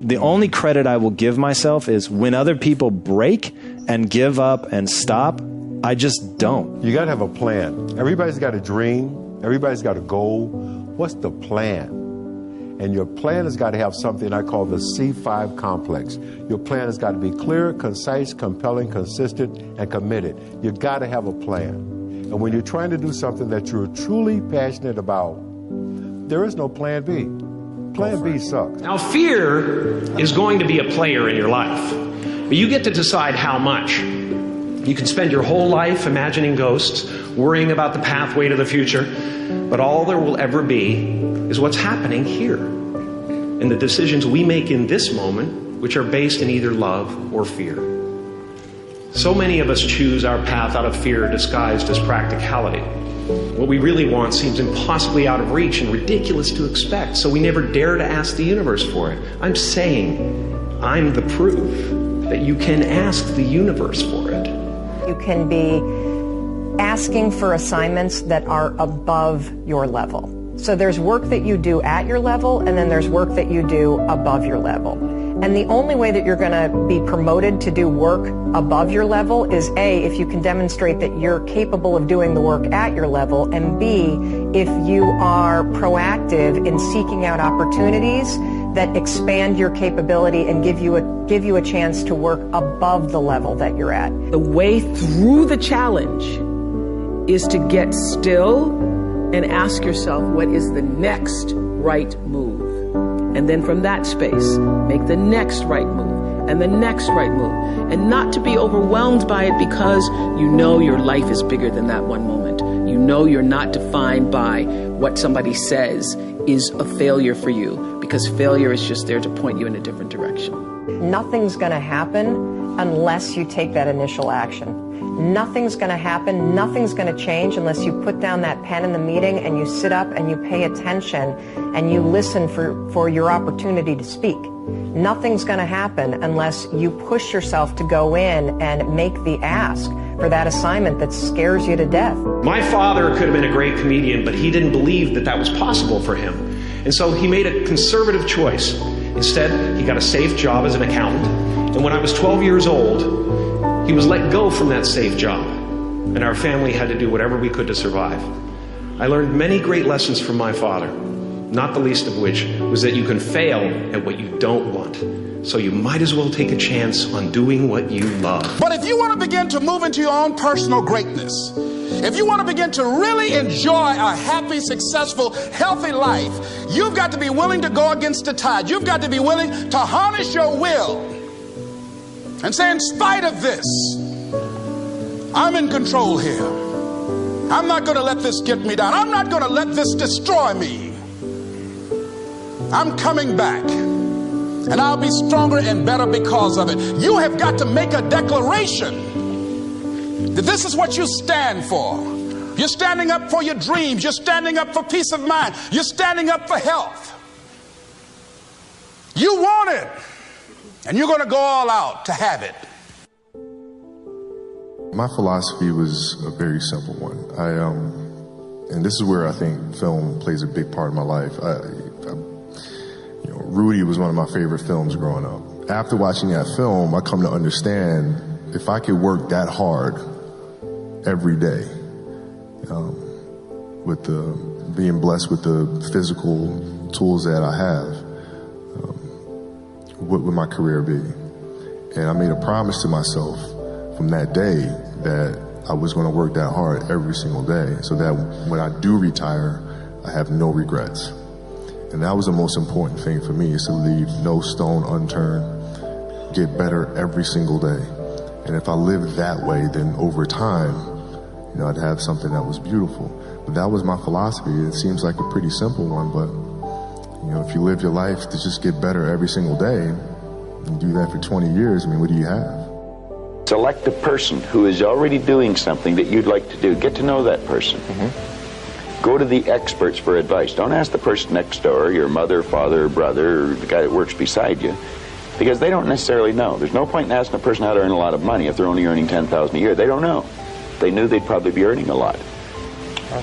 The only credit I will give myself is when other people break and give up and stop, I just don't. You got to have a plan. Everybody's got a dream. Everybody's got a goal. What's the plan? And your plan has got to have something I call the C5 complex. Your plan has got to be clear, concise, compelling, consistent, and committed. You've got to have a plan. And when you're trying to do something that you're truly passionate about, there is no plan B. Plan B sucks. Now, fear is going to be a player in your life, but you get to decide how much. You can spend your whole life imagining ghosts, worrying about the pathway to the future, but all there will ever be is what's happening here, and the decisions we make in this moment, which are based in either love or fear. So many of us choose our path out of fear disguised as practicality. What we really want seems impossibly out of reach and ridiculous to expect, so we never dare to ask the universe for it. I'm saying I'm the proof that you can ask the universe for it. You can be asking for assignments that are above your level. So there's work that you do at your level, and then there's work that you do above your level. And the only way that you're going to be promoted to do work above your level is A, if you can demonstrate that you're capable of doing the work at your level, and B, if you are proactive in seeking out opportunities that expand your capability and give you a chance to work above the level that you're at. The way through the challenge is to get still and ask yourself, what is the next right move? And then from that space, make the next right move and the next right move. And not to be overwhelmed by it because you know your life is bigger than that one moment. You know you're not defined by what somebody says is a failure for you, because failure is just there to point you in a different direction. Nothing's going to happen unless you take that initial action. Nothing's going to happen, nothing's going to change unless you put down that pen in the meeting and you sit up and you pay attention and you listen for your opportunity to speak. Nothing's going to happen unless you push yourself to go in and make the ask for that assignment that scares you to death. My father could have been a great comedian, but he didn't believe that that was possible for him. And so he made a conservative choice. Instead, he got a safe job as an accountant. And when I was 12 years old, he was let go from that safe job, and our family had to do whatever we could to survive. I learned many great lessons from my father, not the least of which was that you can fail at what you don't want. So you might as well take a chance on doing what you love. But if you want to begin to move into your own personal greatness, if you want to begin to really enjoy a happy, successful, healthy life, you've got to be willing to go against the tide. You've got to be willing to harness your will and say, in spite of this, I'm in control here. I'm not going to let this get me down. I'm not going to let this destroy me. I'm coming back, and I'll be stronger and better because of it. You have got to make a declaration that this is what you stand for. You're standing up for your dreams. You're standing up for peace of mind. You're standing up for health. You want it. And you're going to go all out to have it. My philosophy was a very simple one. And this is where I think film plays a big part of my life. Rudy was one of my favorite films growing up. After watching that film, I come to understand if I could work that hard every day, with being blessed with the physical tools that I have, what would my career be? And I made a promise to myself from that day that I was going to work that hard every single day so that when I do retire, I have no regrets. And that was the most important thing for me, is to leave no stone unturned, get better every single day. And if I lived that way, then over time, I'd have something that was beautiful. But that was my philosophy. It seems like a pretty simple one, but if you live your life to just get better every single day and do that for 20 years, what do you have? Select a person who is already doing something that you'd like to do. Get to know that person. Go to the experts for advice. Don't ask the person next door, your mother, father, brother, or the guy that works beside you, because they don't necessarily know. There's no point in asking a person how to earn a lot of money if they're only earning $10,000 a year. They don't know. If they knew, they'd probably be earning a lot.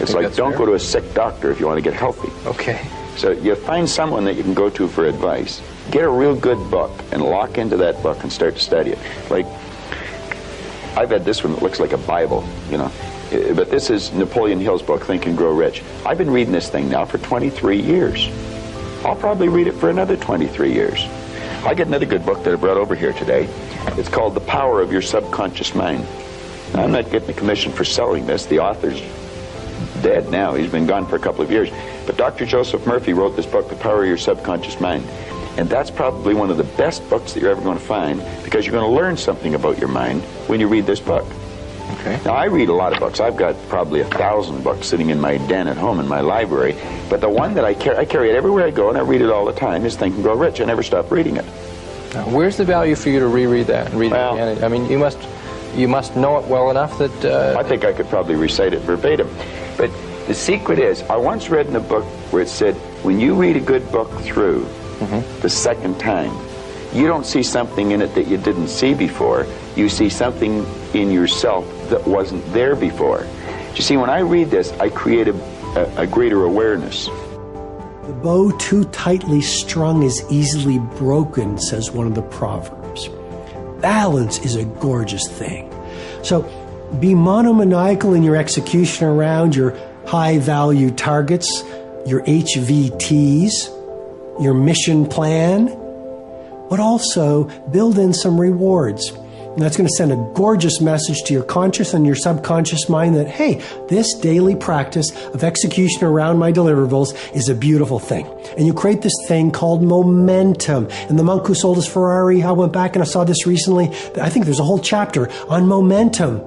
It's like, don't go to a sick doctor if you want to get healthy. Okay. So you find someone that you can go to for advice. Get a real good book and lock into that book and start to study it. Like, I've had this one that looks like a Bible, you know. But this is Napoleon Hill's book, Think and Grow Rich. I've been reading this thing now for 23 years. I'll probably read it for another 23 years. I got another good book that I brought over here today. It's called The Power of Your Subconscious Mind. Now, I'm not getting a commission for selling this. The author's dead now. He's been gone for a couple of years. But Dr. Joseph Murphy wrote this book, The Power of Your Subconscious Mind. And that's probably one of the best books that you're ever going to find, because you're going to learn something about your mind when you read this book. Okay. Now, I read a lot of books. I've got probably 1,000 books sitting in my den at home in my library. But the one that I carry it everywhere I go, and I read it all the time, is Think and Grow Rich. I never stop reading it. Now, where's the value for you to reread that and read it again? I mean, you must know it well enough that... I think I could probably recite it verbatim. But the secret is, I once read in a book where it said, when you read a good book through the second time, you don't see something in it that you didn't see before. You see something in yourself that wasn't there before. You see, when I read this, I create a greater awareness. The bow too tightly strung is easily broken, says one of the Proverbs. Balance is a gorgeous thing. So be monomaniacal in your execution around your high-value targets, your HVTs, your mission plan, but also build in some rewards. And that's going to send a gorgeous message to your conscious and your subconscious mind that, hey, this daily practice of execution around my deliverables is a beautiful thing. And you create this thing called momentum. And the monk who sold his Ferrari, I went back and I saw this recently. I think there's a whole chapter on momentum.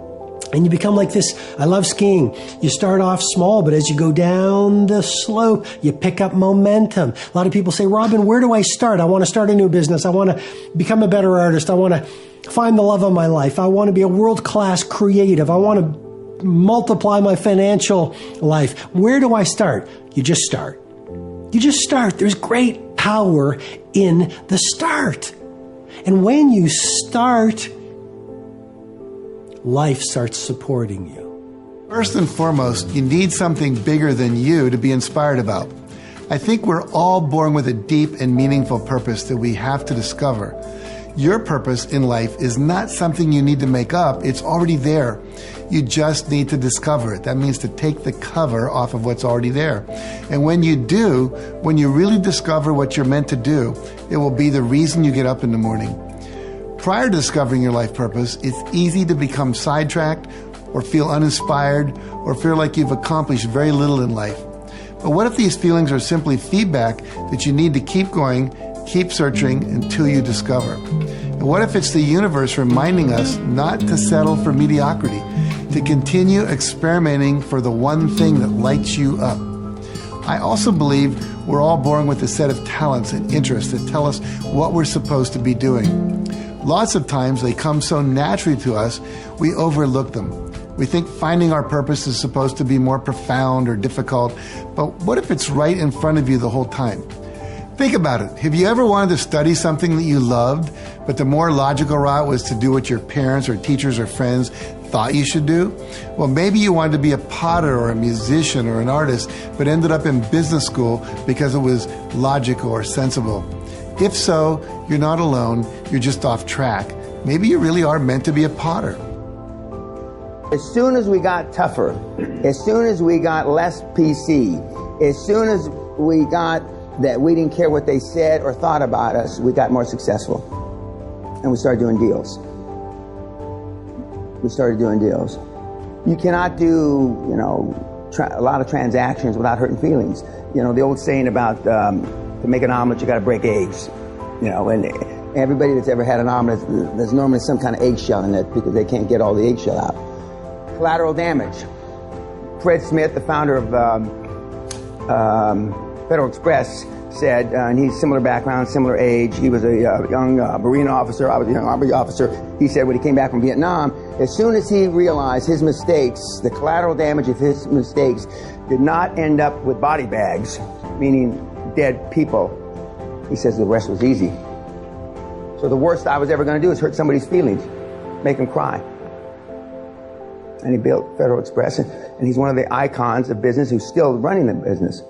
And you become like this. I love skiing. You start off small, but as you go down the slope, you pick up momentum. A lot of people say, Robin, where do I start? I want to start a new business. I want to become a better artist. I want to find the love of my life. I want to be a world-class creative. I want to multiply my financial life. Where do I start? You just start. You just start. There's great power in the start. And when you start, life starts supporting you. First and foremost, you need something bigger than you to be inspired about. I think we're all born with a deep and meaningful purpose that we have to discover. Your purpose in life is not something you need to make up. It's already there. You just need to discover it. That means to take the cover off of what's already there. And when you do, when you really discover what you're meant to do, it will be the reason you get up in the morning. Prior to discovering your life purpose, it's easy to become sidetracked or feel uninspired or feel like you've accomplished very little in life. But what if these feelings are simply feedback that you need to keep going, keep searching until you discover? And what if it's the universe reminding us not to settle for mediocrity, to continue experimenting for the one thing that lights you up? I also believe we're all born with a set of talents and interests that tell us what we're supposed to be doing. Lots of times they come so naturally to us, we overlook them. We think finding our purpose is supposed to be more profound or difficult, but what if it's right in front of you the whole time? Think about it. Have you ever wanted to study something that you loved, but the more logical route was to do what your parents or teachers or friends thought you should do? Well, maybe you wanted to be a potter or a musician or an artist, but ended up in business school because it was logical or sensible. If so, you're not alone, you're just off track. Maybe you really are meant to be a potter. As soon as we got tougher, as soon as we got less PC, as soon as we got that we didn't care what they said or thought about us, we got more successful. And we started doing deals. You cannot do, a lot of transactions without hurting feelings. The old saying about to make an omelet, you got to break eggs. And everybody that's ever had an omelet, there's normally some kind of eggshell in it because they can't get all the eggshell out. Collateral damage. Fred Smith, the founder of Federal Express, said, and he's similar background, similar age. He was a young Marine officer. I was a young Army officer. He said when he came back from Vietnam, as soon as he realized his mistakes, the collateral damage of his mistakes did not end up with body bags, meaning dead people, he says the rest was easy. So the worst I was ever going to do is hurt somebody's feelings, make them cry. And he built Federal Express, and he's one of the icons of business who's still running the business.